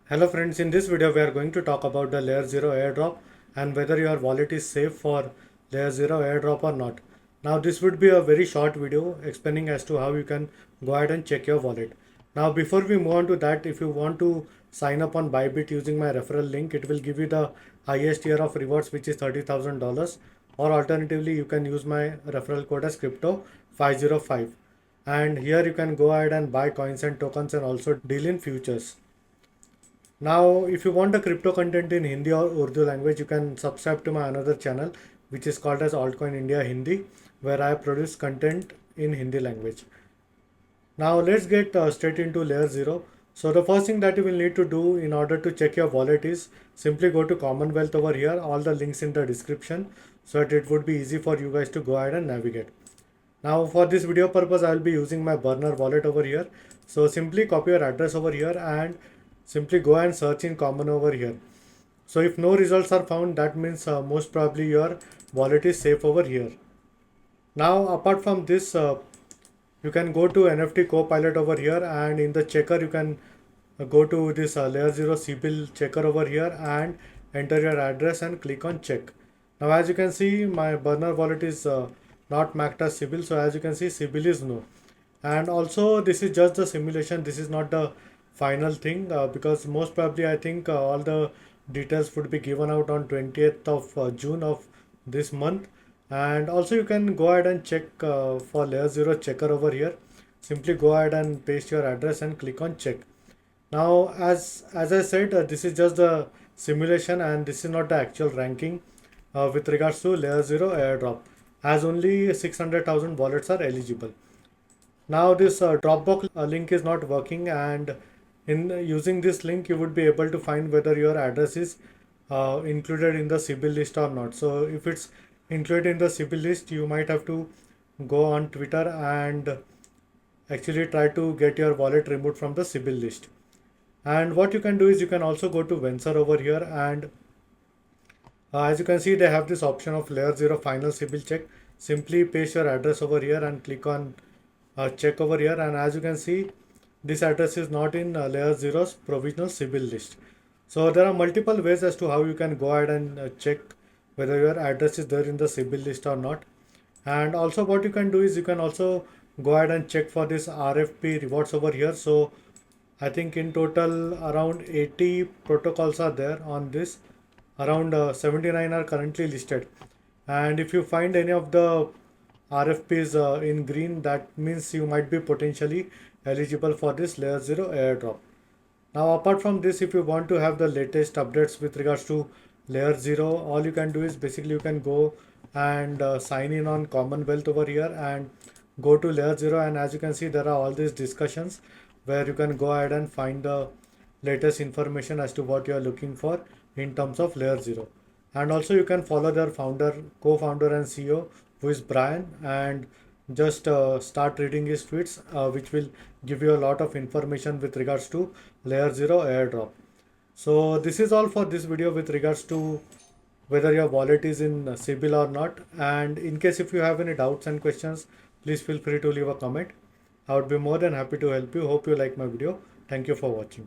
Hello friends, in this video we are going to talk about the layerzero airdrop and whether your wallet is safe for layerzero airdrop or not. Now this would be a very short video explaining as to how you can go ahead and check your wallet. Now before we move on to that, if you want to sign up on Bybit using my referral link, it will give you the highest tier of rewards, which is $30,000, or alternatively you can use my referral code as crypto 505, and here you can go ahead and buy coins and tokens and also deal in futures. Now, if you want the crypto content in Hindi or Urdu language, you can subscribe to my another channel, which is called as Altcoin India Hindi, where I produce content in Hindi language. Now, let's get straight into layer zero. So, the first thing that you will need to do in order to check your wallet is simply go to Commonwealth over here, all the links in the description, so that it would be easy for you guys to go ahead and navigate. Now, for this video purpose, I will be using my burner wallet over here. So, simply copy your address over here and simply go and search in common over here. So if no results are found, that means most probably your wallet is safe over here. Now apart from this, you can go to NFT Copilot over here, and in the checker you can go to this layerzero Sybil checker over here and enter your address and click on check. Now as you can see, my burner wallet is not marked as Sybil, so as you can see, Sybil is no. And also this is just the simulation, this is not the final thing, because most probably I think all the details would be given out on 20th of June of this month. And also you can go ahead and check for layerzero checker over here. Simply go ahead and paste your address and click on check. Now as I said, this is just the simulation and this is not the actual ranking with regards to layerzero airdrop, as only 600,000 wallets are eligible. Now this Dropbox link is not working, and in using this link you would be able to find whether your address is included in the Sybil list or not. So if it's included in the Sybil list, you might have to go on Twitter and actually try to get your wallet removed from the Sybil list. And what you can do is you can also go to Venture over here, and as you can see, they have this option of layerzero final Sybil check. Simply paste your address over here and click on check over here, and as you can see, this address is not in layerzero's provisional Sybil list. So there are multiple ways as to how you can go ahead and check whether your address is there in the Sybil list or not. And also what you can do is you can also go ahead and check for this RFP rewards over here. So I think in total around 80 protocols are there on this. Around 79 are currently listed. And if you find any of the RFPs in green, that means you might be potentially eligible for this layerzero airdrop. Now apart from this, if you want to have the latest updates with regards to layerzero, all you can do is basically you can go and sign in on Commonwealth over here and go to layerzero, and as you can see, there are all these discussions where you can go ahead and find the latest information as to what you are looking for in terms of layerzero. And also you can follow their founder, co-founder and CEO, who is Brian, and just start reading his tweets, which will give you a lot of information with regards to layerzero airdrop. So this is all for this video with regards to whether your wallet is in Sybil or not. And in case if you have any doubts and questions, please feel free to leave a comment. I would be more than happy to help you. Hope you like my video. Thank you for watching.